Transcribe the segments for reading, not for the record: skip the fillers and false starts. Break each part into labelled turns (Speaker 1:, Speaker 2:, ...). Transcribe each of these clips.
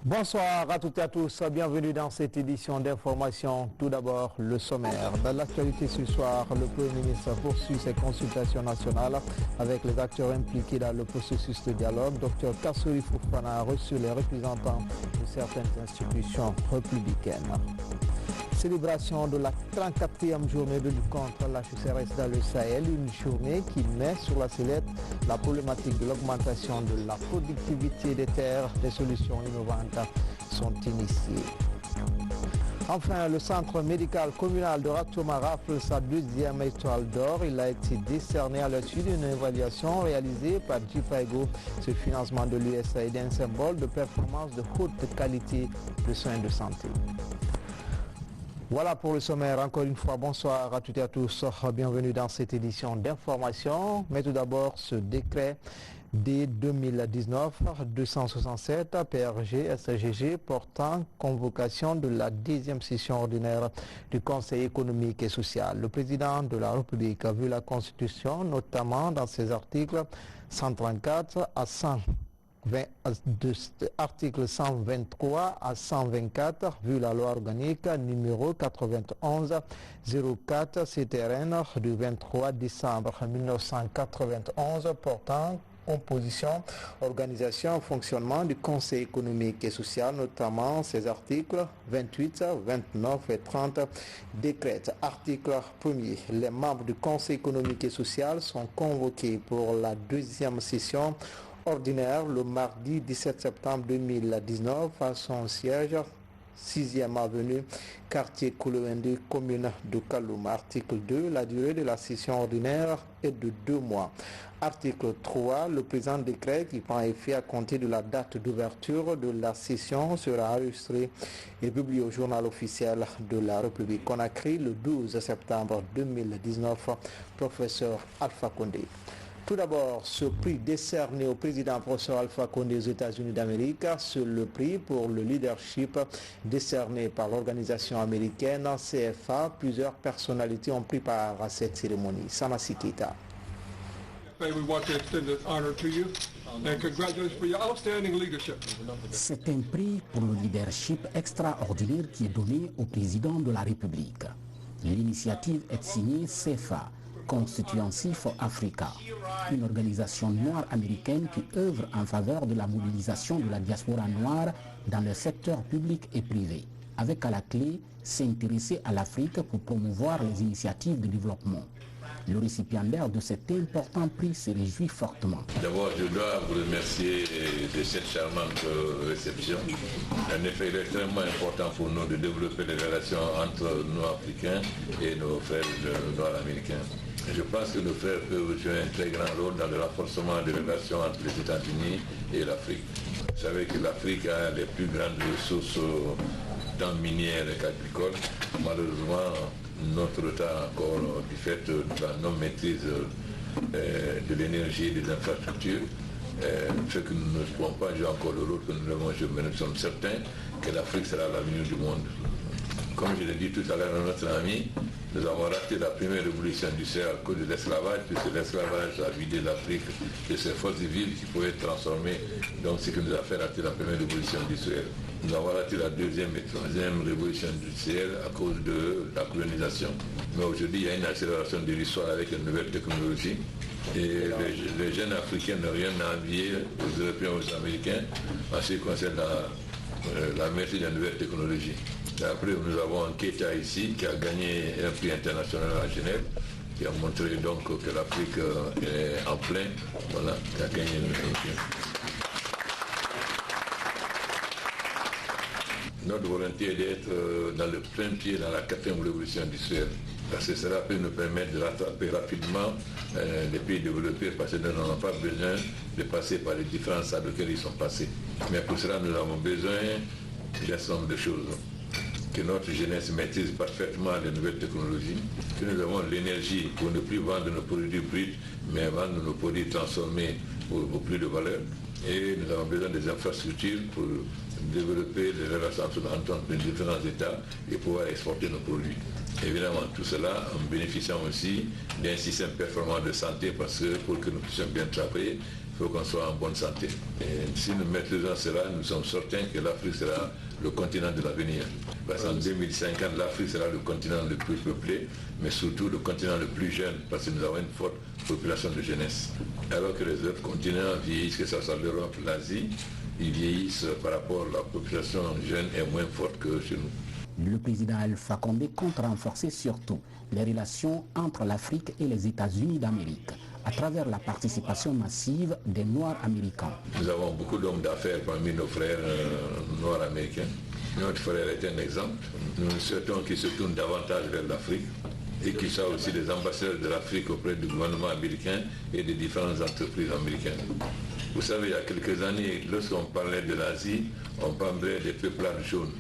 Speaker 1: Bonsoir à toutes et à tous, bienvenue dans cette édition d'information. Tout d'abord, le sommaire. Dans l'actualité ce soir, le Premier ministre poursuit ses consultations nationales avec les acteurs impliqués dans le processus de dialogue. Dr Kassouri Fofana a reçu les représentants de certaines institutions républicaines. Célébration de la 34e journée de lutte contre la sécheresse dans le Sahel, une journée qui met sur la sellette la problématique de l'augmentation de la productivité des terres. Des solutions innovantes sont initiées. Enfin, le centre médical communal de Ratoma rafle sa deuxième étoile d'or. Il a été décerné à la suite d'une évaluation réalisée par JPIGO. Ce financement de l'USAID est un symbole de performance de haute qualité de soins de santé. Voilà pour le sommaire. Encore une fois, bonsoir à toutes et à tous. Bienvenue dans cette édition d'information. Mais tout d'abord, ce décret dès 2019-267 PRG-SGG portant convocation de la 10e session ordinaire du Conseil économique et social. Le président de la République a vu la Constitution, notamment dans ses articles 134 à 100. Article 123 à 124, vu la loi organique numéro 91-04 CTRN du 23 décembre 1991 portant composition, organisation, fonctionnement du Conseil économique et social, notamment ses articles 28, 29 et 30 décrète. Article 1er. Les membres du Conseil économique et social sont convoqués pour la deuxième session ordinaire le mardi 17 septembre 2019 à son siège 6e avenue, quartier Koulouendi, commune de Kaloum. Article 2. La durée de la session ordinaire est de 2 mois. Article 3. Le présent décret qui prend effet à compter de la date d'ouverture de la session sera enregistré et publié au journal officiel de la République Conakry le 12 septembre 2019. Professeur Alpha Condé. Tout d'abord, ce prix décerné au président professeur Alpha Condé aux États-Unis d'Amérique, c'est le prix pour le leadership décerné par l'organisation américaine CFA. Plusieurs personnalités ont pris part à cette cérémonie. Sanasi Keita.
Speaker 2: C'est un prix pour le leadership extraordinaire qui est donné au président de la République. L'initiative est signée CFA, Constituency for Africa, une organisation noire américaine qui œuvre en faveur de la mobilisation de la diaspora noire dans le secteur public et privé, avec à la clé s'intéresser à l'Afrique pour promouvoir les initiatives de développement. Le récipiendaire de cet important prix se réjouit fortement.
Speaker 3: D'abord, je dois vous remercier de cette charmante réception. En effet, il est extrêmement important pour nous de développer les relations entre nos Africains et nos frères nord-américains. Je pense que nos frères peuvent jouer un très grand rôle dans le renforcement des relations entre les États-Unis et l'Afrique. Vous savez que l'Afrique a les plus grandes ressources tant minières qu'agricoles. Malheureusement, notre retard encore du fait de la non-maîtrise de l'énergie et des infrastructures fait que nous ne pouvons pas jouer encore le rôle que nous devons jouer, mais nous sommes certains que l'Afrique sera l'avenir du monde. Comme je l'ai dit tout à l'heure à notre ami, nous avons raté la première révolution industrielle à cause de l'esclavage, puisque l'esclavage a vidé l'Afrique de ses forces vives qui pouvaient être transformées. Donc ce qui nous a fait rater la première révolution industrielle. Nous avons raté la deuxième et troisième révolution industrielle à cause de la colonisation. Mais aujourd'hui, il y a une accélération de l'histoire avec les nouvelles technologies. Et les jeunes Africains n'ont rien à envier aux Européens ou aux Américains en ce qui concerne la maîtrise des nouvelles technologies. Et après, nous avons Keita ici qui a gagné un prix international à Genève, qui a montré donc que l'Afrique est en plein, voilà, qui a gagné le prix. Notre volonté est d'être dans le plein pied dans la 4e révolution industrielle. Parce que cela peut nous permettre de rattraper rapidement les pays développés parce que nous n'avons pas besoin de passer par les différents stades auxquels ils sont passés. Mais pour cela, nous avons besoin d'un certain nombre de choses. Que notre jeunesse maîtrise parfaitement les nouvelles technologies, que nous avons l'énergie pour ne plus vendre nos produits bruts, mais vendre nos produits transformés pour plus de valeur. Et nous avons besoin des infrastructures pour développer les relations entre les différents États et pouvoir exporter nos produits. Évidemment, tout cela en bénéficiant aussi d'un système performant de santé parce que pour que nous puissions bien travailler, il faut qu'on soit en bonne santé. Et si nous maîtrisons cela, nous sommes certains que l'Afrique sera le continent de l'avenir. Parce qu'en 2050, l'Afrique sera le continent le plus peuplé, mais surtout le continent le plus jeune, parce que nous avons une forte population de jeunesse. Alors que les autres continents vieillissent, que ce soit l'Europe, l'Asie, ils vieillissent par rapport à la population jeune est moins forte que chez nous.
Speaker 2: Le président Alpha Condé compte renforcer surtout les relations entre l'Afrique et les États-Unis d'Amérique à travers la participation massive des Noirs américains.
Speaker 3: Nous avons beaucoup d'hommes d'affaires parmi nos frères noirs américains. Notre frère est un exemple. Nous souhaitons qu'ils se tournent davantage vers l'Afrique et qu'ils soient aussi des ambassadeurs de l'Afrique auprès du gouvernement américain et des différentes entreprises américaines. Vous savez, il y a quelques années, lorsqu'on parlait de l'Asie, on parlait des peuplades jaunes.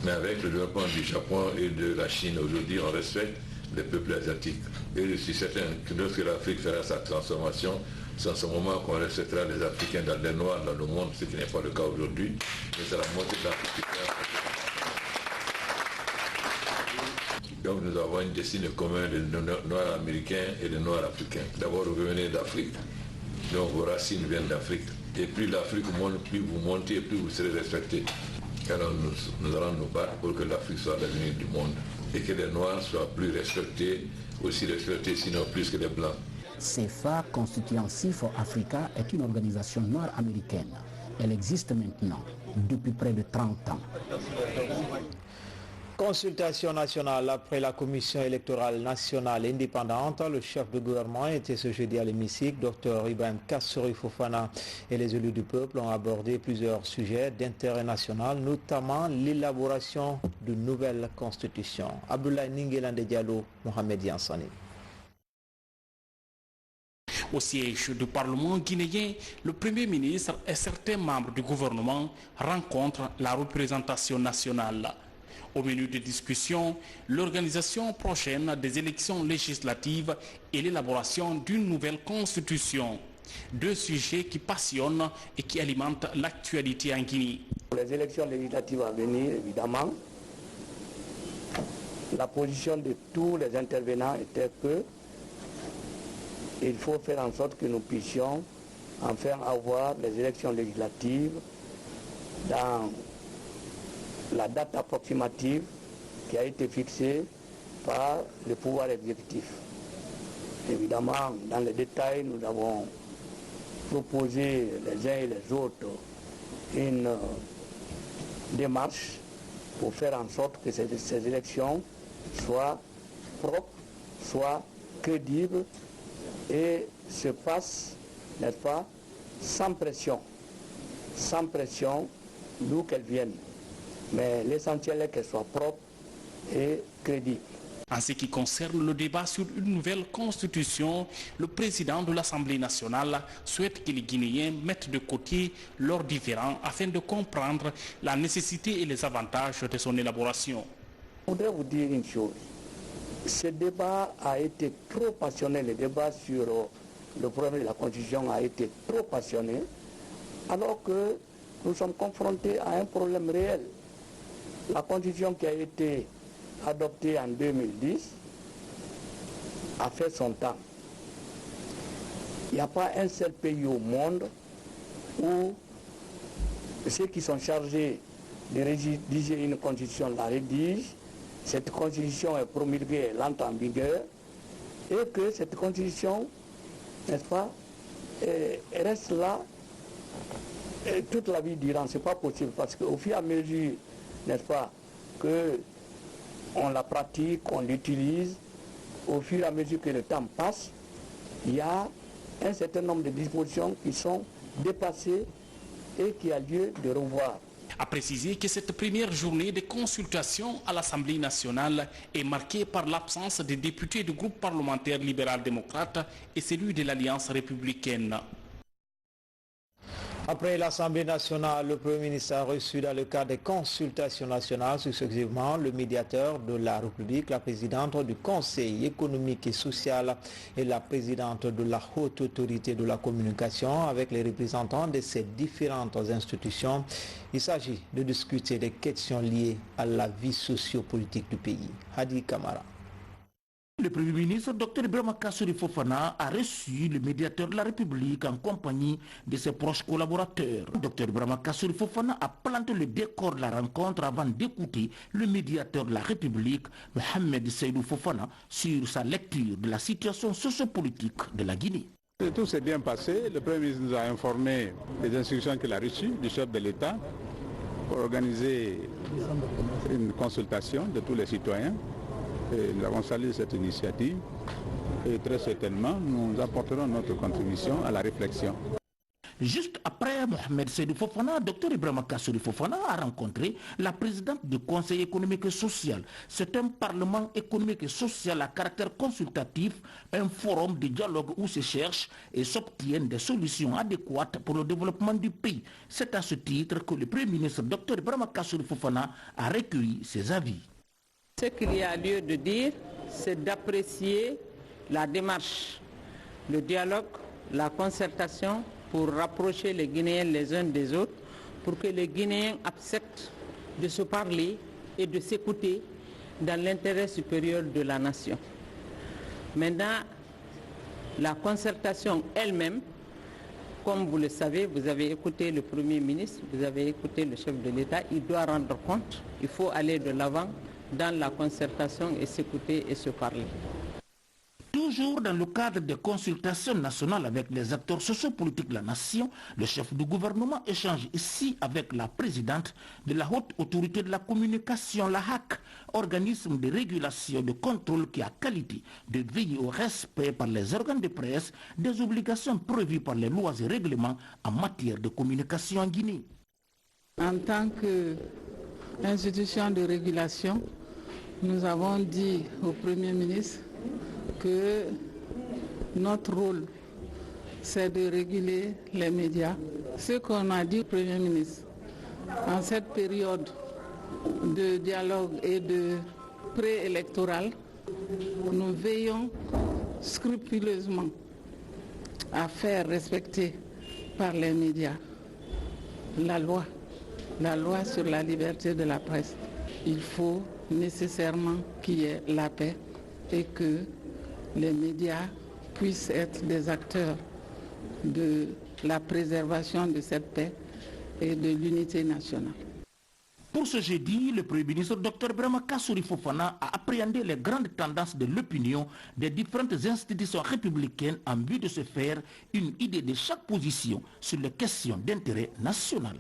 Speaker 3: Mais avec le développement du Japon et de la Chine, aujourd'hui, on respecte les peuples asiatiques. Et je suis certain que lorsque l'Afrique fera sa transformation, c'est en ce moment qu'on respectera les Africains dans les Noirs dans le monde, ce qui n'est pas le cas aujourd'hui. Mais c'est la montée de l'Afrique. Donc nous avons une destinée commune des Noirs américains et des Noirs africains. D'abord, vous venez d'Afrique. Donc vos racines viennent d'Afrique. Et plus l'Afrique monte, plus vous montez, plus vous serez respectés. Alors nous allons nous battre pour que l'Afrique soit l'avenir du monde et que les Noirs soient plus respectés, aussi respectés sinon plus que les Blancs.
Speaker 2: CFA, Constituency for Africa, est une organisation noire américaine. Elle existe maintenant depuis près de 30 ans.
Speaker 1: Consultation nationale après la commission électorale nationale indépendante. Le chef de gouvernement était ce jeudi à l'hémicycle. Dr Ibrahim Kassory Fofana et les élus du peuple ont abordé plusieurs sujets d'intérêt national, notamment l'élaboration d'une nouvelle constitution. Abdoulaye Ningelande Diallo, Mohamed Yansani.
Speaker 4: Au siège du Parlement guinéen, le Premier ministre et certains membres du gouvernement rencontrent la représentation nationale. Au menu de discussion, l'organisation prochaine des élections législatives et l'élaboration d'une nouvelle constitution. Deux sujets qui passionnent et qui alimentent l'actualité en Guinée.
Speaker 5: Pour les élections législatives à venir, évidemment, la position de tous les intervenants était que il faut faire en sorte que nous puissions enfin avoir les élections législatives dans la date approximative qui a été fixée par le pouvoir exécutif. Évidemment, dans les détails, nous avons proposé les uns et les autres une démarche pour faire en sorte que ces élections soient propres, soient crédibles et se passent, n'est-ce pas, sans pression, d'où qu'elles viennent. Mais l'essentiel est qu'elles soient propres et crédibles.
Speaker 4: En ce qui concerne le débat sur une nouvelle constitution, le président de l'Assemblée nationale souhaite que les Guinéens mettent de côté leurs différends afin de comprendre la nécessité et les avantages de son élaboration.
Speaker 5: Je voudrais vous dire une chose. Ce débat a été trop passionné, le débat sur le problème de la constitution a été trop passionné, alors que nous sommes confrontés à un problème réel. La constitution qui a été adoptée en 2010 a fait son temps. Il n'y a pas un seul pays au monde où ceux qui sont chargés de rédiger une constitution la rédigent, cette constitution est promulguée, elle entre en vigueur, et que cette constitution, n'est-ce pas, reste là toute la vie durant. Ce n'est pas possible parce qu'au fur et à mesure, n'est-ce pas, qu'on la pratique, on l'utilise, au fur et à mesure que le temps passe, il y a un certain nombre de dispositions qui sont dépassées et qui a lieu de revoir.
Speaker 4: A précisé que cette première journée de consultation à l'Assemblée nationale est marquée par l'absence des députés du groupe parlementaire libéral-démocrate et celui de l'Alliance républicaine.
Speaker 1: Après l'Assemblée nationale, le Premier ministre a reçu dans le cadre des consultations nationales successivement le médiateur de la République, la présidente du Conseil économique et social et la présidente de la Haute Autorité de la Communication avec les représentants de ces différentes institutions. Il s'agit de discuter des questions liées à la vie sociopolitique du pays. Hadi Kamara.
Speaker 2: Le Premier ministre Dr Ibrahima Kassory Fofana a reçu le médiateur de la République en compagnie de ses proches collaborateurs. Dr Ibrahima Kassory Fofana a planté le décor de la rencontre avant d'écouter le médiateur de la République, Mohamed Seydou Fofana, sur sa lecture de la situation sociopolitique de la Guinée.
Speaker 6: Tout s'est bien passé. Le Premier ministre nous a informé des instructions qu'il a reçues du chef de l'État pour organiser une consultation de tous les citoyens. Et nous avons salué cette initiative et très certainement nous apporterons notre contribution à la réflexion.
Speaker 2: Juste après Mohamed Seydou Fofana, Dr Ibrahima Kassory Fofana a rencontré la présidente du Conseil économique et social. C'est un parlement économique et social à caractère consultatif, un forum de dialogue où se cherchent et s'obtiennent des solutions adéquates pour le développement du pays. C'est à ce titre que le Premier ministre Dr Ibrahima Kassory Fofana a recueilli ses avis.
Speaker 7: Ce qu'il y a lieu de dire, c'est d'apprécier la démarche, le dialogue, la concertation pour rapprocher les Guinéens les uns des autres, pour que les Guinéens acceptent de se parler et de s'écouter dans l'intérêt supérieur de la nation. Maintenant, la concertation elle-même, comme vous le savez, vous avez écouté le Premier ministre, vous avez écouté le chef de l'État, il doit rendre compte, il faut aller de l'avant dans la concertation et s'écouter et se parler.
Speaker 2: Toujours dans le cadre des consultations nationales avec les acteurs sociopolitiques de la nation, le chef du gouvernement échange ici avec la présidente de la Haute Autorité de la Communication, la HAC, organisme de régulation et de contrôle qui a qualité de veiller au respect par les organes de presse des obligations prévues par les lois et règlements en matière de communication en Guinée.
Speaker 8: En tant qu'institution de régulation, nous avons dit au Premier ministre que notre rôle, c'est de réguler les médias. Ce qu'on a dit au Premier ministre, en cette période de dialogue et de préélectoral, nous veillons scrupuleusement à faire respecter par les médias la loi sur la liberté de la presse. Il faut nécessairement qu'il y ait la paix et que les médias puissent être des acteurs de la préservation de cette paix et de l'unité nationale.
Speaker 2: Pour ce jeudi, le Premier ministre Dr Ibrahima Kassory Fofana a appréhendé les grandes tendances de l'opinion des différentes institutions républicaines en vue de se faire une idée de chaque position sur les questions d'intérêt national.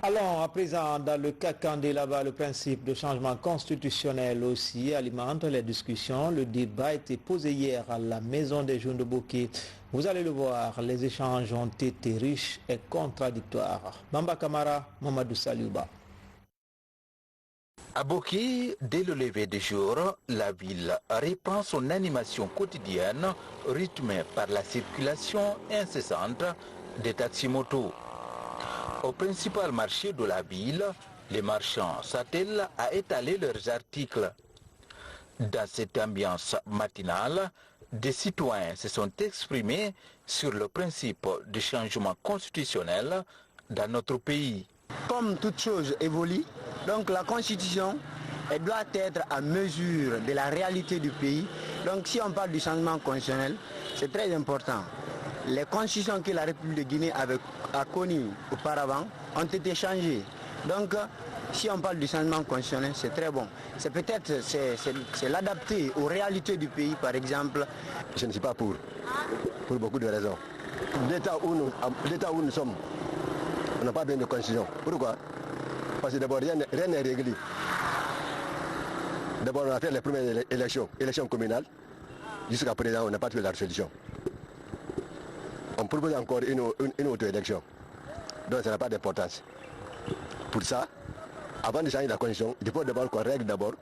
Speaker 1: Allons à présent dans le Kakandé, là-bas, le principe de changement constitutionnel aussi alimente les discussions. Le débat a été posé hier à la Maison des Jeunes de Bokeh. Vous allez le voir, les échanges ont été riches et contradictoires. Bamba Kamara, Mamadou Saliouba.
Speaker 9: À Bokeh, dès le lever du jour, la ville reprend son animation quotidienne rythmée par la circulation incessante des taxis-motos. Au principal marché de la ville, les marchands s'attellent à étaler leurs articles. Dans cette ambiance matinale, des citoyens se sont exprimés sur le principe du changement constitutionnel dans notre pays.
Speaker 10: Comme toute chose évolue, donc la constitution elle doit être à mesure de la réalité du pays. Donc si on parle du changement constitutionnel, c'est très important. Les constitutions que la République de Guinée a connues auparavant ont été changées. Donc, si on parle du changement constitutionnel, c'est très bon. C'est peut-être l'adapter aux réalités du pays, par exemple.
Speaker 11: Je ne suis pas pour beaucoup de raisons. L'état où nous sommes, on n'a pas besoin de constitution. Pourquoi? Parce que d'abord, rien n'est réglé. D'abord, on a fait les premières élections communales. Jusqu'à présent, on n'a pas trouvé la résolution. On propose encore une autre élection. Donc ça n'a pas d'importance. Pour ça, avant de changer la constitution, il faut d'abord qu'on règle d'abord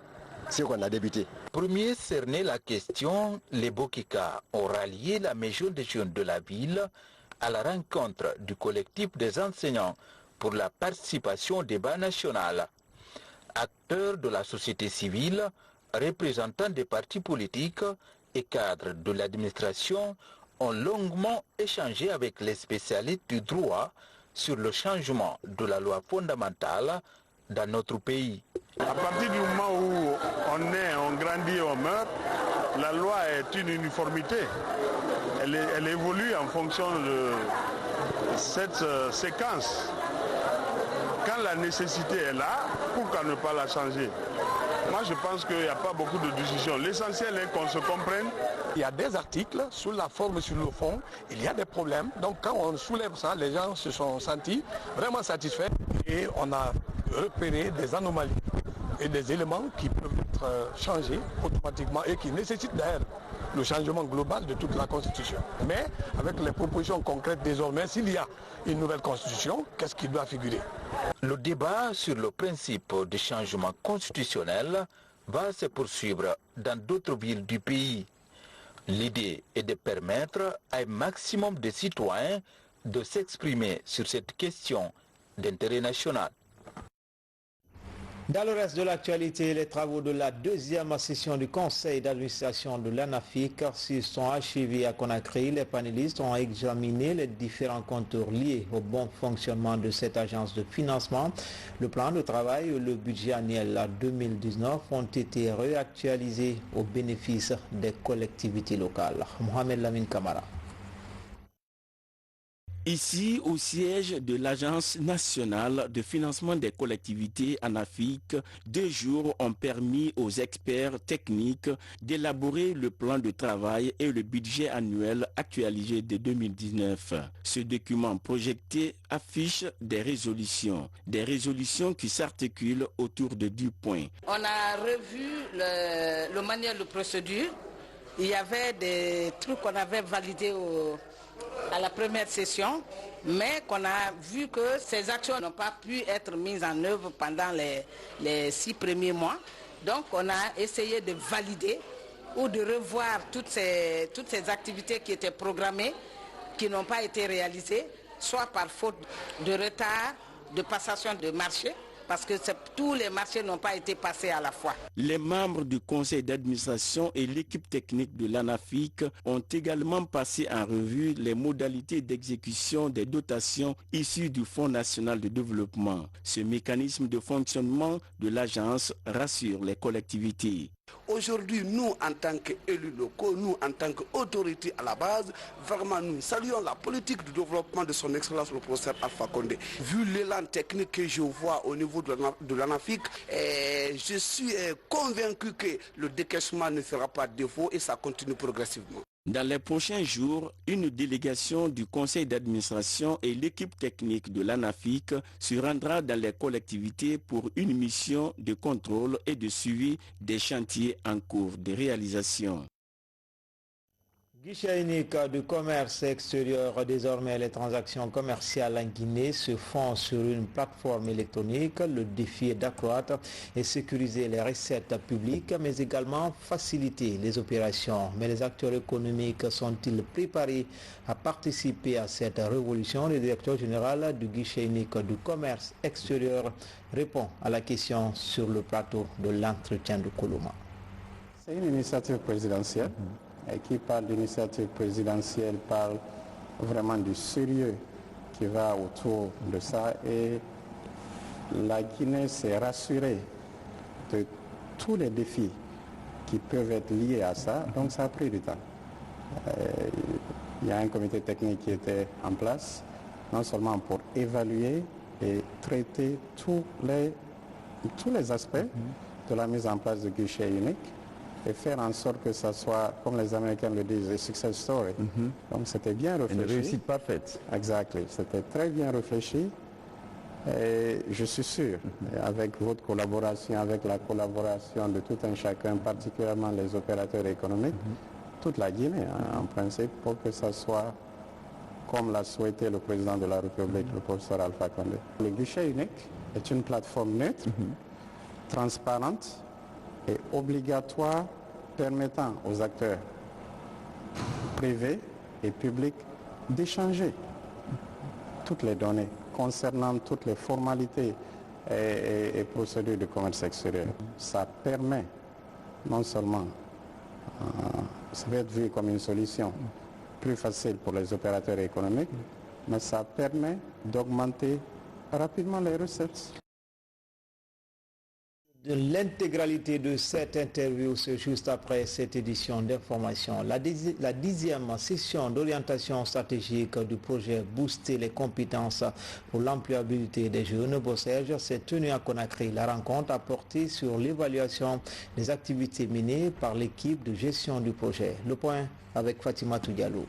Speaker 11: ce qu'on a débuté.
Speaker 9: Premier cerné la question, les Bokeka ont rallié la maison des jeunes de la ville à la rencontre du collectif des enseignants pour la participation au débat national. Acteurs de la société civile, représentants des partis politiques et cadres de l'administration ont longuement échangé avec les spécialistes du droit sur le changement de la loi fondamentale dans notre pays.
Speaker 12: À partir du moment où on naît, on grandit et on meurt, la loi est une uniformité. Elle évolue en fonction de cette séquence. Quand la nécessité est là, pourquoi ne pas la changer? Moi, je pense qu'il n'y a pas beaucoup de discussions. L'essentiel est qu'on se comprenne.
Speaker 13: Il y a des articles, sur la forme, sur le fond, il y a des problèmes. Donc quand on soulève ça, les gens se sont sentis vraiment satisfaits et on a repéré des anomalies et des éléments qui peuvent être changés automatiquement et qui nécessitent d'ailleurs le changement global de toute la Constitution. Mais avec les propositions concrètes désormais, s'il y a une nouvelle Constitution, qu'est-ce qui doit figurer?
Speaker 9: Le débat sur le principe de changement constitutionnel va se poursuivre dans d'autres villes du pays. L'idée est de permettre à un maximum de citoyens de s'exprimer sur cette question d'intérêt national.
Speaker 1: Dans le reste de l'actualité, les travaux de la deuxième session du conseil d'administration de l'ANAFIC s'y sont achevés à Conakry. Les panélistes ont examiné les différents contours liés au bon fonctionnement de cette agence de financement. Le plan de travail et le budget annuel 2019 ont été réactualisés au bénéfice des collectivités locales. Mohamed Lamine Kamara.
Speaker 14: Ici, au siège de l'Agence nationale de financement des collectivités ANAFIC, 2 jours ont permis aux experts techniques d'élaborer le plan de travail et le budget annuel actualisé de 2019. Ce document projeté affiche des résolutions qui s'articulent autour de 10 points.
Speaker 7: On a revu le manuel de procédure. Il y avait des trucs qu'on avait validés à la première session, mais qu'on a vu que ces actions n'ont pas pu être mises en œuvre pendant les 6 premiers mois. Donc on a essayé de valider ou de revoir toutes ces activités qui étaient programmées, qui n'ont pas été réalisées, soit par faute de retard, de passation de marché, parce que tous les marchés n'ont pas été passés à la fois.
Speaker 14: Les membres du conseil d'administration et l'équipe technique de l'ANAFIC ont également passé en revue les modalités d'exécution des dotations issues du Fonds national de développement. Ce mécanisme de fonctionnement de l'agence rassure les collectivités.
Speaker 15: Aujourd'hui, nous, en tant qu'élus locaux, nous, en tant qu'autorités à la base, vraiment, nous saluons la politique de développement de son Excellence, le professeur Alpha Condé. Vu l'élan technique que je vois au niveau de l'ANAFIC, je suis convaincu que le décaissement ne fera pas défaut et ça continue progressivement.
Speaker 14: Dans les prochains jours, une délégation du conseil d'administration et l'équipe technique de l'ANAFIC se rendra dans les collectivités pour une mission de contrôle et de suivi des chantiers en cours de réalisation.
Speaker 1: Guichet unique du commerce extérieur. Désormais, les transactions commerciales en Guinée se font sur une plateforme électronique. Le défi est d'accroître et sécuriser les recettes publiques, mais également faciliter les opérations. Mais les acteurs économiques sont-ils préparés à participer à cette révolution? Le directeur général du guichet unique du commerce extérieur répond à la question sur le plateau de l'entretien de Coloma.
Speaker 16: C'est une initiative présidentielle. Et qui parle d'initiative présidentielle parle vraiment du sérieux qui va autour de ça. Et la Guinée s'est rassurée de tous les défis qui peuvent être liés à ça. Donc ça a pris du temps. Il y a un comité technique qui était en place, non seulement pour évaluer et traiter tous les aspects de la mise en place du guichet unique, et faire en sorte que ça soit, comme les Américains le disent, a success story. Donc c'était bien réfléchi.
Speaker 17: Une réussite parfaite.
Speaker 16: Exactement. C'était très bien réfléchi. Et je suis sûr, avec votre collaboration, avec la collaboration de tout un chacun, particulièrement les opérateurs économiques, toute la Guinée, en principe, pour que ça soit comme l'a souhaité le président de la République, le professeur Alpha Condé. Le guichet unique est une plateforme neutre, transparente, et obligatoire, permettant aux acteurs privés et publics d'échanger toutes les données concernant toutes les formalités et procédures de commerce extérieur. Ça permet non seulement, ça va être vu comme une solution plus facile pour les opérateurs économiques, mais ça permet d'augmenter rapidement les recettes.
Speaker 1: L'intégralité de cette interview, c'est juste après cette édition d'information. La 10e session d'orientation stratégique du projet Booster les compétences pour l'employabilité des jeunes Bossèges s'est tenue à Conakry. La rencontre a porté sur l'évaluation des activités menées par l'équipe de gestion du projet. Le point avec Fatima Diallo.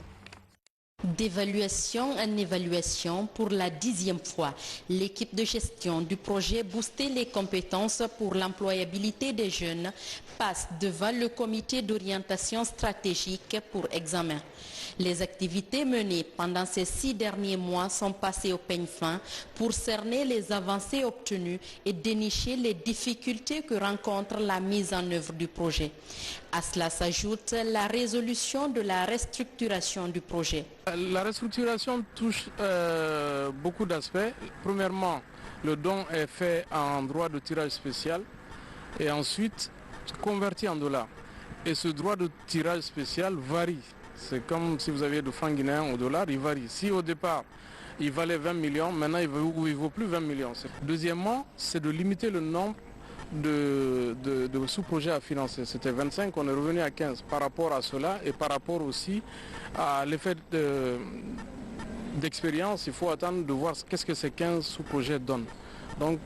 Speaker 17: D'évaluation en évaluation, pour la 10e fois, l'équipe de gestion du projet Booster les compétences pour l'employabilité des jeunes passe devant le comité d'orientation stratégique pour examen. Les activités menées pendant ces 6 derniers mois sont passées au peigne fin pour cerner les avancées obtenues et dénicher les difficultés que rencontre la mise en œuvre du projet. À cela s'ajoute la résolution de la restructuration du projet.
Speaker 18: La restructuration touche beaucoup d'aspects. Premièrement, le don est fait en droit de tirage spécial et ensuite converti en dollars. Et ce droit de tirage spécial varie. C'est comme si vous aviez de francs guinéens au dollar, il varie. Si au départ, il valait 20 millions, maintenant il ne vaut plus 20 millions. Deuxièmement, c'est de limiter le nombre de sous-projets à financer. C'était 25, on est revenu à 15 par rapport à cela et par rapport aussi à l'effet d'expérience. Il faut attendre de voir qu'est-ce que ces 15 sous-projets donnent. Donc,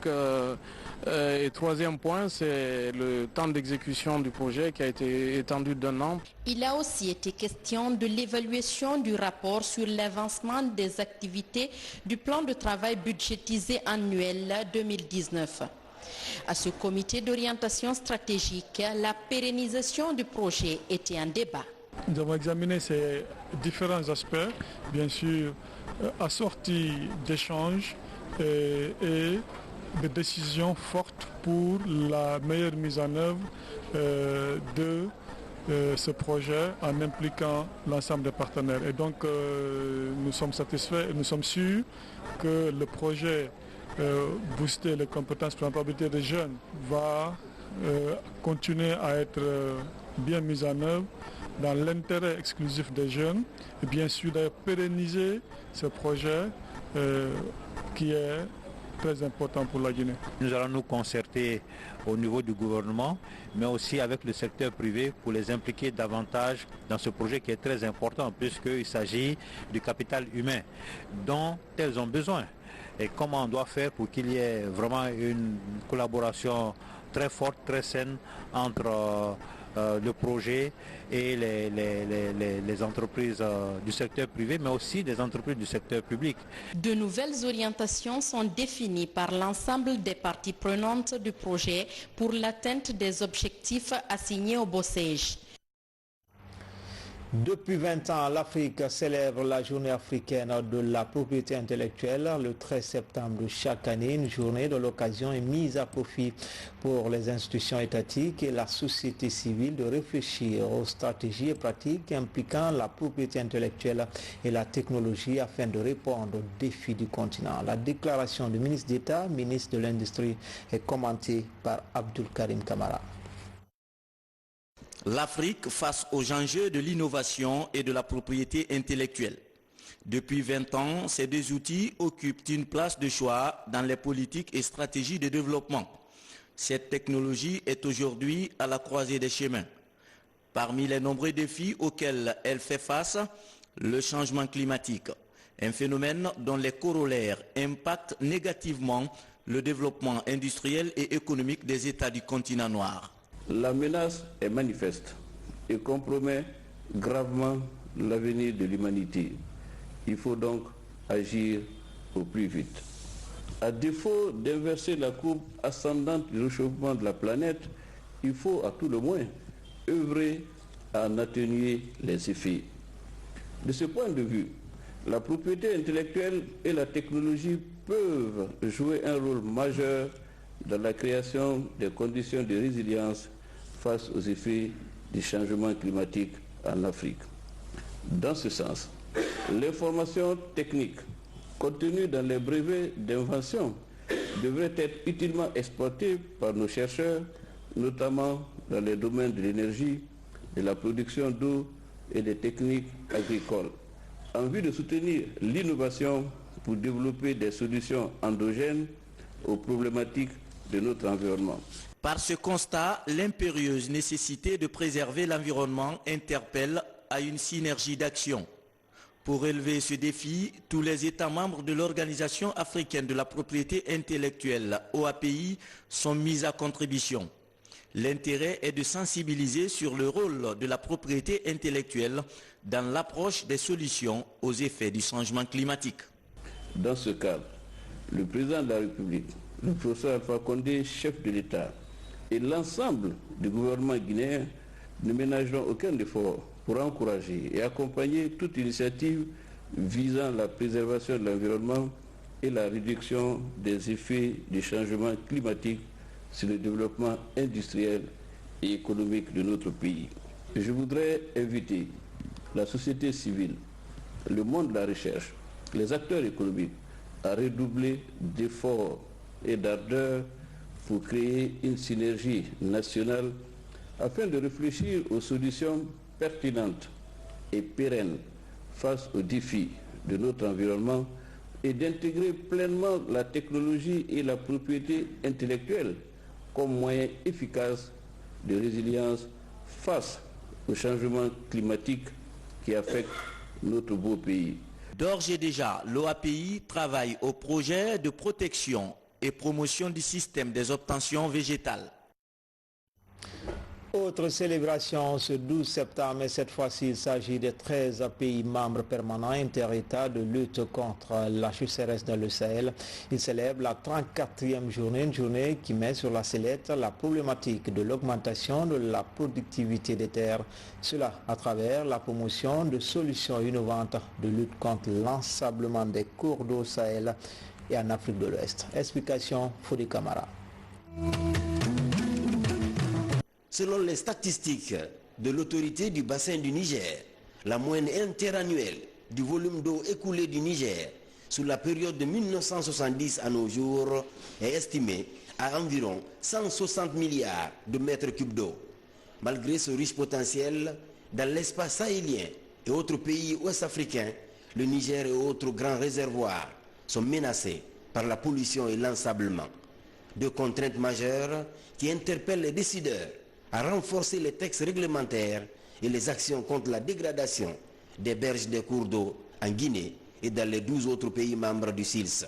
Speaker 18: et troisième point, c'est le temps d'exécution du projet qui a été étendu d'1 an.
Speaker 17: Il a aussi été question de l'évaluation du rapport sur l'avancement des activités du plan de travail budgétisé annuel 2019. À ce comité d'orientation stratégique, la pérennisation du projet était un débat.
Speaker 19: Nous avons examiné ces différents aspects, bien sûr assortis d'échanges et de décisions fortes pour la meilleure mise en œuvre de ce projet en impliquant l'ensemble des partenaires. Et donc nous sommes satisfaits et nous sommes sûrs que le projet Booster les compétences pour l'employabilité des jeunes va continuer à être bien mis en œuvre dans l'intérêt exclusif des jeunes et bien sûr de pérenniser ce projet qui est très important pour la Guinée.
Speaker 20: Nous allons nous concerter au niveau du gouvernement, mais aussi avec le secteur privé pour les impliquer davantage dans ce projet qui est très important puisqu'il s'agit du capital humain dont elles ont besoin. Et comment on doit faire pour qu'il y ait vraiment une collaboration très forte, très saine entre le projet et les entreprises du secteur privé, mais aussi des entreprises du secteur public.
Speaker 17: De nouvelles orientations sont définies par l'ensemble des parties prenantes du projet pour l'atteinte des objectifs assignés au Bossèges.
Speaker 1: Depuis 20 ans, l'Afrique célèbre la journée africaine de la propriété intellectuelle. Le 13 septembre de chaque année, une journée de l'occasion est mise à profit pour les institutions étatiques et la société civile de réfléchir aux stratégies et pratiques impliquant la propriété intellectuelle et la technologie afin de répondre aux défis du continent. La déclaration du ministre d'État, ministre de l'Industrie, est commentée par Abdul Karim Kamara.
Speaker 21: L'Afrique face aux enjeux de l'innovation et de la propriété intellectuelle. Depuis 20 ans, ces deux outils occupent une place de choix dans les politiques et stratégies de développement. Cette technologie est aujourd'hui à la croisée des chemins. Parmi les nombreux défis auxquels elle fait face, le changement climatique, un phénomène dont les corollaires impactent négativement le développement industriel et économique des États du continent noir.
Speaker 22: La menace est manifeste et compromet gravement l'avenir de l'humanité. Il faut donc agir au plus vite. À défaut d'inverser la courbe ascendante du réchauffement de la planète, il faut à tout le moins œuvrer à en atténuer les effets. De ce point de vue, la propriété intellectuelle et la technologie peuvent jouer un rôle majeur dans la création des conditions de résilience face aux effets du changement climatique en Afrique. Dans ce sens, l'information technique contenue dans les brevets d'invention devrait être utilement exploitée par nos chercheurs, notamment dans les domaines de l'énergie, de la production d'eau et des techniques agricoles, en vue de soutenir l'innovation pour développer des solutions endogènes aux problématiques de notre environnement.
Speaker 21: Par ce constat, l'impérieuse nécessité de préserver l'environnement interpelle à une synergie d'action. Pour relever ce défi, tous les États membres de l'Organisation africaine de la propriété intellectuelle, OAPI, sont mis à contribution. L'intérêt est de sensibiliser sur le rôle de la propriété intellectuelle dans l'approche des solutions aux effets du changement climatique.
Speaker 22: Dans ce cadre, le président de la République, le professeur Alpha Condé, chef de l'État, et l'ensemble du gouvernement guinéen ne ménageront aucun effort pour encourager et accompagner toute initiative visant la préservation de l'environnement et la réduction des effets du changement climatique sur le développement industriel et économique de notre pays. Je voudrais inviter la société civile, le monde de la recherche, les acteurs économiques à redoubler d'efforts et d'ardeur pour créer une synergie nationale afin de réfléchir aux solutions pertinentes et pérennes face aux défis de notre environnement et d'intégrer pleinement la technologie et la propriété intellectuelle comme moyen efficace de résilience face au changement climatique qui affecte notre beau pays.
Speaker 21: D'ores et déjà, l'OAPI travaille au projet de protection et promotion du système des obtentions végétales.
Speaker 1: Autre célébration ce 12 septembre, mais cette fois-ci il s'agit des 13 pays membres permanents inter-États de lutte contre la sécheresse dans le Sahel. Ils célèbrent la 34e journée, une journée qui met sur la sellette la problématique de l'augmentation de la productivité des terres. Cela à travers la promotion de solutions innovantes de lutte contre l'ensablement des cours d'eau au Sahel et en Afrique de l'Ouest. Explication Fodi Camara.
Speaker 3: Selon les statistiques de l'autorité du bassin du Niger, la moyenne interannuelle du volume d'eau écoulé du Niger sur la période de 1970 à nos jours est estimée à environ 160 milliards de mètres cubes d'eau. Malgré ce riche potentiel, dans l'espace sahélien et autres pays ouest-africains, le Niger et autres grands réservoirs sont menacés par la pollution et l'ensablement. Deux contraintes majeures qui interpellent les décideurs à renforcer les textes réglementaires et les actions contre la dégradation des berges des cours d'eau en Guinée et dans les 12 autres pays membres du SILS,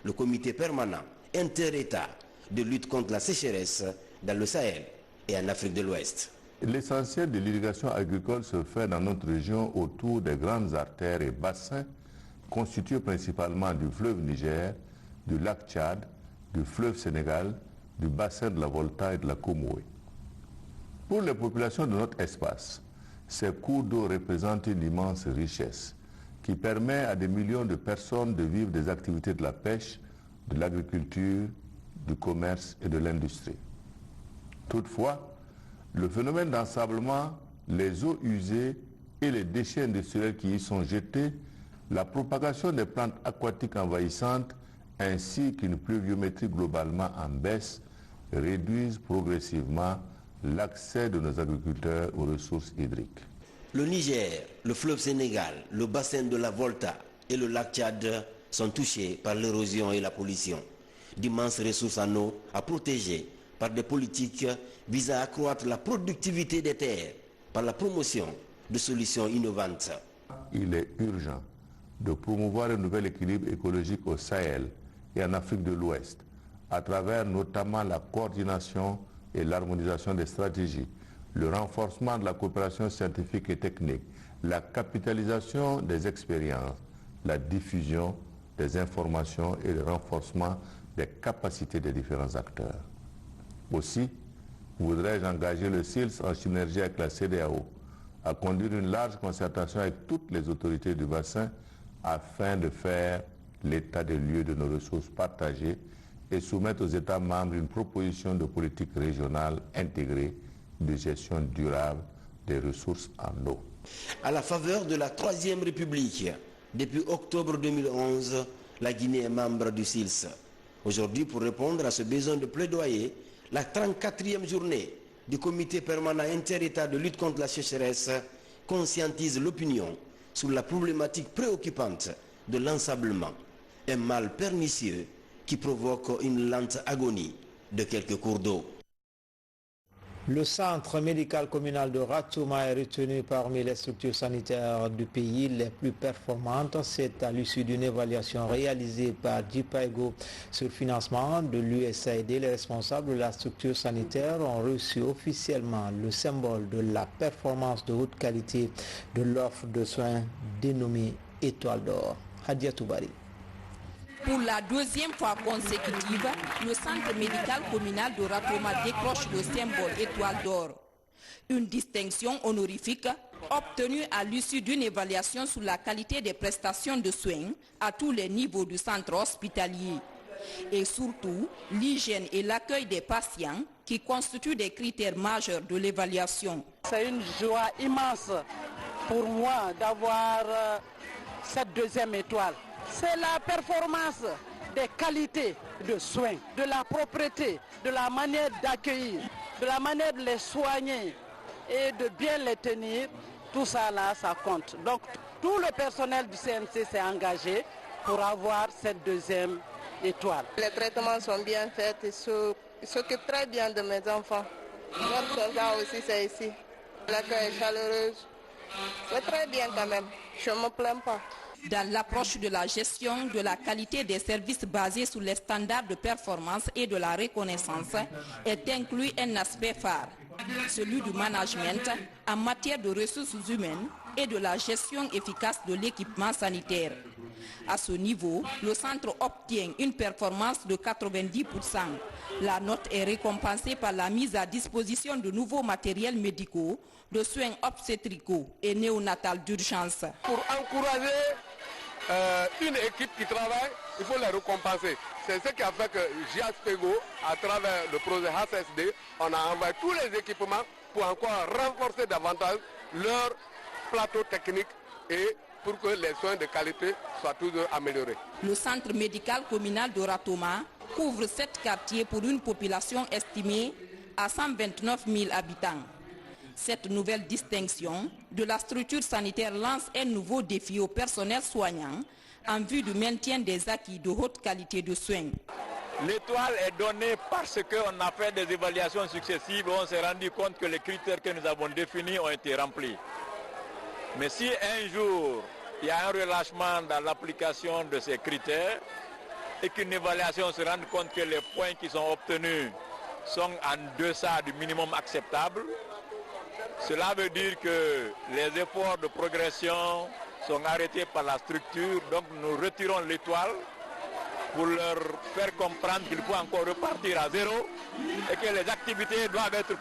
Speaker 3: le comité permanent inter-État de lutte contre la sécheresse dans le Sahel et en Afrique de l'Ouest.
Speaker 5: L'essentiel de l'irrigation agricole se fait dans notre région autour des grandes artères et bassins constitués principalement du fleuve Niger, du lac Tchad, du fleuve Sénégal, du bassin de la Volta et de la Comoé. Pour les populations de notre espace, ces cours d'eau représentent une immense richesse qui permet à des millions de personnes de vivre des activités de la pêche, de l'agriculture, du commerce et de l'industrie. Toutefois, le phénomène d'ensablement, les eaux usées et les déchets industriels qui y sont jetés, la propagation des plantes aquatiques envahissantes ainsi qu'une pluviométrie globalement en baisse réduisent progressivement l'accès de nos agriculteurs aux ressources hydriques.
Speaker 3: Le Niger, le fleuve Sénégal, le bassin de la Volta et le lac Tchad sont touchés par l'érosion et la pollution. D'immenses ressources en eau à protéger par des politiques visant à accroître la productivité des terres par la promotion de solutions innovantes.
Speaker 5: Il est urgent de promouvoir un nouvel équilibre écologique au Sahel et en Afrique de l'Ouest, à travers notamment la coordination et l'harmonisation des stratégies, le renforcement de la coopération scientifique et technique, la capitalisation des expériences, la diffusion des informations et le renforcement des capacités des différents acteurs. Aussi, voudrais-je engager le SILS en synergie avec la CEDEAO à conduire une large concertation avec toutes les autorités du bassin afin de faire l'état des lieux de nos ressources partagées et soumettre aux États membres une proposition de politique régionale intégrée de gestion durable des ressources en eau.
Speaker 3: À la faveur de la Troisième République, depuis octobre 2011, la Guinée est membre du SILS. Aujourd'hui, pour répondre à ce besoin de plaidoyer, la 34e journée du comité permanent inter-État de lutte contre la sécheresse conscientise l'opinion sur la problématique préoccupante de l'ensablement, un mal pernicieux qui provoque une lente agonie de quelques cours d'eau.
Speaker 1: Le centre médical communal de Ratouma est retenu parmi les structures sanitaires du pays les plus performantes. C'est à l'issue d'une évaluation réalisée par JPAEGO sur financement de l'USAID. Les responsables de la structure sanitaire ont reçu officiellement le symbole de la performance de haute qualité de l'offre de soins dénommée Étoile d'Or. Hadia Toubari.
Speaker 4: Pour la deuxième fois consécutive, le centre médical communal de Ratouma décroche le symbole Étoile d'Or. Une distinction honorifique obtenue à l'issue d'une évaluation sur la qualité des prestations de soins à tous les niveaux du centre hospitalier. Et surtout, l'hygiène et l'accueil des patients qui constituent des critères majeurs de l'évaluation.
Speaker 6: C'est une joie immense pour moi d'avoir cette deuxième étoile. C'est la performance des qualités de soins, de la propreté, de la manière d'accueillir, de la manière de les soigner et de bien les tenir. Tout ça là, ça compte. Donc tout le personnel du CMC s'est engagé pour avoir cette deuxième étoile.
Speaker 23: Les traitements sont bien faits, ils s'occupent très bien de mes enfants. Notre soldat aussi c'est ici. L'accueil est chaleureux. C'est très bien quand même, je ne me plains pas.
Speaker 4: Dans l'approche de la gestion de la qualité des services basés sur les standards de performance et de la reconnaissance est inclus un aspect phare, celui du management en matière de ressources humaines et de la gestion efficace de l'équipement sanitaire. À ce niveau, le centre obtient une performance de 90%. La note est récompensée par la mise à disposition de nouveaux matériels médicaux, de soins obstétricaux et néonatales d'urgence.
Speaker 13: Pour encourager une équipe qui travaille, il faut les récompenser. C'est ce qui a fait que JPAEGO, à travers le projet HSD, on a envoyé tous les équipements pour encore renforcer davantage leur plateau technique et pour que les soins de qualité soient toujours améliorés.
Speaker 4: Le centre médical communal de Ratouma couvre 7 quartiers pour une population estimée à 129 000 habitants. Cette nouvelle distinction de la structure sanitaire lance un nouveau défi au personnel soignant en vue du maintien des acquis de haute qualité de soins.
Speaker 24: L'étoile est donnée parce qu'on a fait des évaluations successives et on s'est rendu compte que les critères que nous avons définis ont été remplis. Mais si un jour il y a un relâchement dans l'application de ces critères et qu'une évaluation se rende compte que les points qui sont obtenus sont en deçà du minimum acceptable, cela veut dire que les efforts de progression sont arrêtés par la structure, donc nous retirons l'étoile pour leur faire comprendre qu'il faut encore repartir à zéro et que les activités doivent être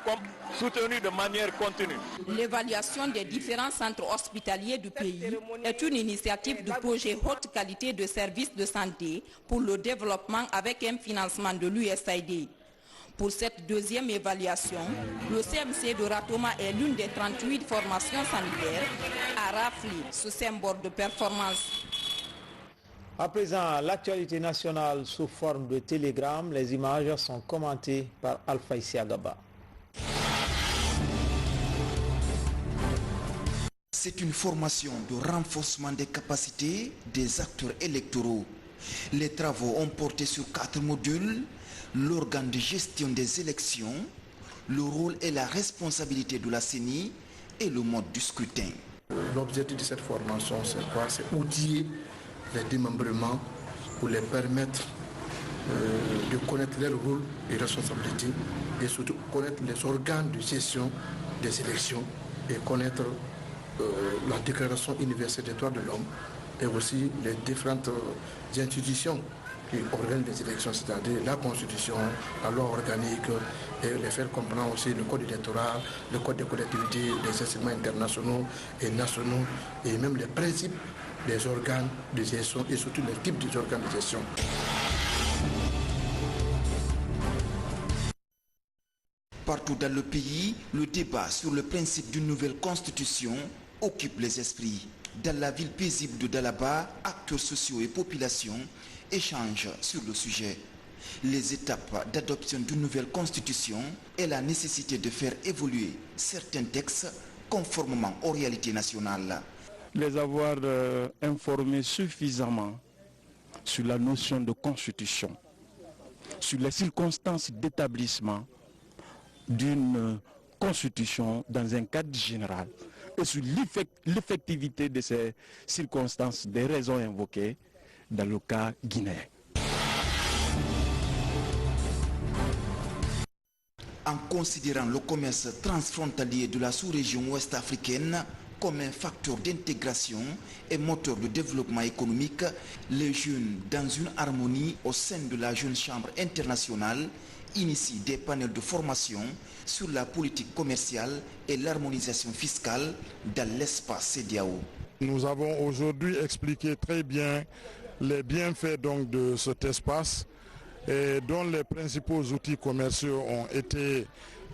Speaker 24: soutenues de manière continue.
Speaker 4: L'évaluation des différents centres hospitaliers du pays est une initiative du projet Haute Qualité de Services de Santé pour le développement avec un financement de l'USAID. Pour cette deuxième évaluation, le CMC de Ratouma est l'une des 38 formations sanitaires à rafler ce symbole de performance.
Speaker 1: À présent, l'actualité nationale sous forme de télégramme, les images sont commentées par Alpha Isiagaba.
Speaker 25: C'est une formation de renforcement des capacités des acteurs électoraux. Les travaux ont porté sur 4 modules: l'organe de gestion des élections, le rôle et la responsabilité de la CENI et le mode du scrutin.
Speaker 26: L'objectif de cette formation, c'est quoi? C'est outiller les démembrements pour les permettre de connaître leur rôle et responsabilités et surtout connaître les organes de gestion des élections et connaître la Déclaration universelle des droits de l'homme et aussi les différentes institutions qui organisent les élections, c'est-à-dire la Constitution, la loi organique, et les faire comprendre aussi le code électoral, le code des collectivités, les instruments internationaux et nationaux, et même les principes des organes de gestion et surtout les types des organes de gestion.
Speaker 25: Partout dans le pays, le débat sur le principe d'une nouvelle constitution occupe les esprits. Dans la ville paisible de Dalaba, acteurs sociaux et populations échangent sur le sujet. Les étapes d'adoption d'une nouvelle constitution et la nécessité de faire évoluer certains textes conformément aux réalités nationales.
Speaker 18: Les avoir informés suffisamment sur la notion de constitution sur les circonstances d'établissement d'une constitution dans un cadre général et sur l'effectivité de ces circonstances, des raisons invoquées dans le cas guinéen.
Speaker 25: En considérant le commerce transfrontalier de la sous-région ouest-africaine comme un facteur d'intégration et moteur de développement économique, les jeunes, dans une harmonie au sein de la Jeune Chambre internationale, initient des panels de formation sur la politique commerciale et l'harmonisation fiscale dans l'espace CEDEAO.
Speaker 19: Nous avons aujourd'hui expliqué très bien les bienfaits donc de cet espace et dont les principaux outils commerciaux ont été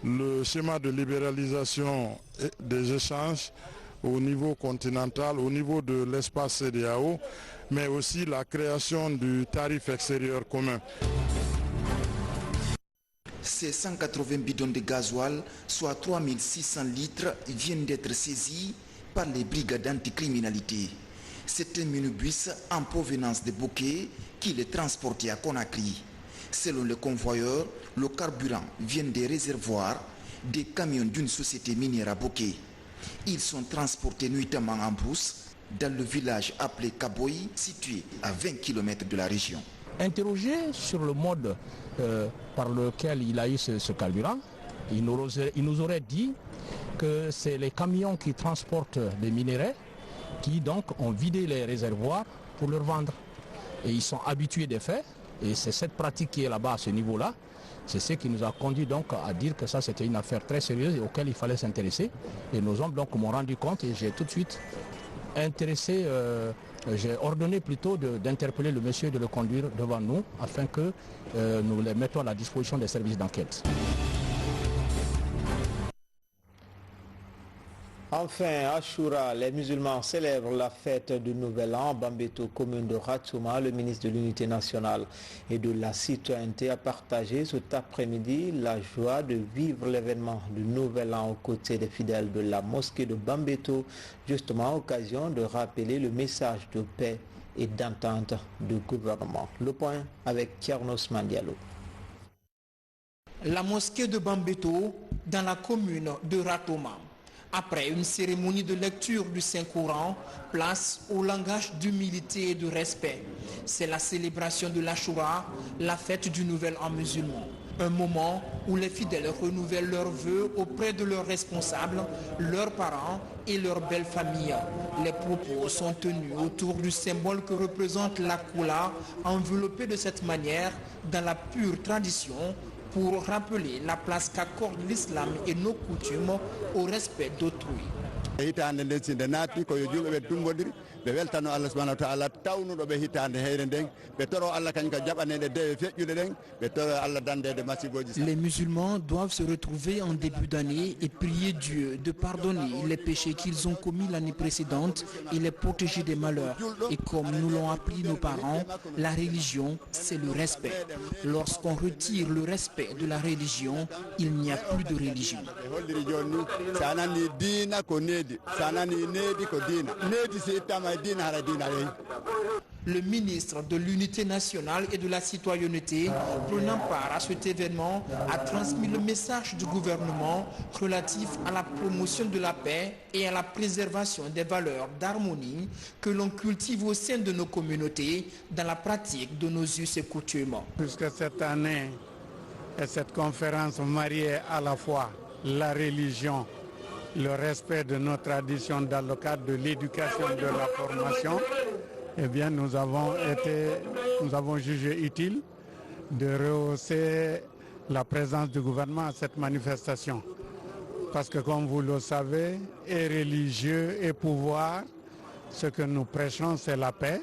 Speaker 19: le schéma de libéralisation des échanges au niveau continental, au niveau de l'espace CEDEAO, mais aussi la création du tarif extérieur commun.
Speaker 25: Ces 180 bidons de gasoil, soit 3600 litres, viennent d'être saisis par les brigades anticriminalité. C'est un minibus en provenance de Bokeh qui les transportait à Conakry. Selon le convoyeur, le carburant vient des réservoirs des camions d'une société minière à Bokeh. Ils sont transportés nuitamment en brousse dans le village appelé Kaboy, situé à 20 km de la région.
Speaker 2: Interrogé sur le mode par lequel il a eu ce carburant, il nous aurait dit que c'est les camions qui transportent des minerais qui donc ont vidé les réservoirs pour leur vendre. Et ils sont habitués des faits, et c'est cette pratique qui est là-bas à ce niveau-là. C'est ce qui nous a conduit donc à dire que ça c'était une affaire très sérieuse et auquel il fallait s'intéresser. Et nos hommes donc m'ont rendu compte et j'ai tout de suite intéressé, j'ai ordonné plutôt d'interpeller le monsieur et de le conduire devant nous afin que nous les mettons à la disposition des services d'enquête.
Speaker 1: Enfin, à Choura, les musulmans célèbrent la fête du Nouvel An. Bambeto, commune de Ratouma, le ministre de l'Unité nationale et de la citoyenneté a partagé cet après-midi la joie de vivre l'événement du Nouvel An aux côtés des fidèles de la mosquée de Bambeto, justement à occasion de rappeler le message de paix et d'entente du gouvernement. Le point avec Tiernos Mandialo.
Speaker 8: La mosquée de Bambeto dans la commune de Ratouma. Après une cérémonie de lecture du Saint-Coran, place au langage d'humilité et de respect. C'est la célébration de l'Achoura, la fête du Nouvel An musulman. Un moment où les fidèles renouvellent leurs vœux auprès de leurs responsables, leurs parents et leurs belles familles. Les propos sont tenus autour du symbole que représente la Koula, enveloppée de cette manière dans la pure tradition, pour rappeler la place qu'accorde l'islam et nos coutumes au respect d'autrui.
Speaker 9: ɓe weltano Allah subahanahu wa taala tawnuɗo hitande heyre nden ɓe toro Allah kañ ko jaɓanede dewe feƴƴude ɗen ɓe toro Allah dandede masiboji.
Speaker 8: Les musulmans doivent se retrouver en début d'année et prier Dieu de pardonner les péchés qu'ils ont commis l'année précédente et les protéger des malheurs. Et comme nous l'ont appris nos parents, la religion, c'est le respect. Lorsqu'on retire le respect de la religion, il n'y a plus de religion. Le ministre de l'Unité nationale et de la citoyenneté, prenant part à cet événement, a transmis le message du gouvernement relatif à la promotion de la paix et à la préservation des valeurs d'harmonie que l'on cultive au sein de nos communautés dans la pratique de nos us et coutumes.
Speaker 16: Puisque cette année et cette conférence mariait à la fois la religion, le respect de nos traditions dans le cadre de l'éducation et de la formation, eh bien nous avons jugé utile de rehausser la présence du gouvernement à cette manifestation. Parce que comme vous le savez, et religieux et pouvoir, ce que nous prêchons, c'est la paix,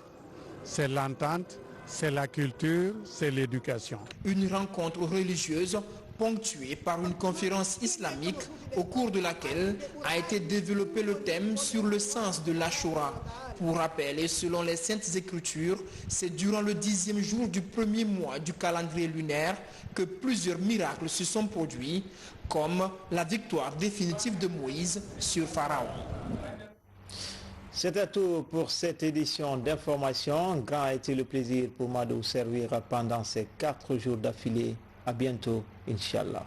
Speaker 16: c'est l'entente, c'est la culture, c'est l'éducation.
Speaker 8: Une rencontre religieuse ponctuée par une conférence islamique au cours de laquelle a été développé le thème sur le sens de l'Achoura. Pour rappel, et selon les Saintes Écritures, c'est durant le 10e jour du premier mois du calendrier lunaire que plusieurs miracles se sont produits, comme la victoire définitive de Moïse sur Pharaon.
Speaker 1: C'était tout pour cette édition d'information. Grand a été le plaisir pour moi de vous servir pendant ces 4 jours d'affilée. À bientôt, Inch'Allah.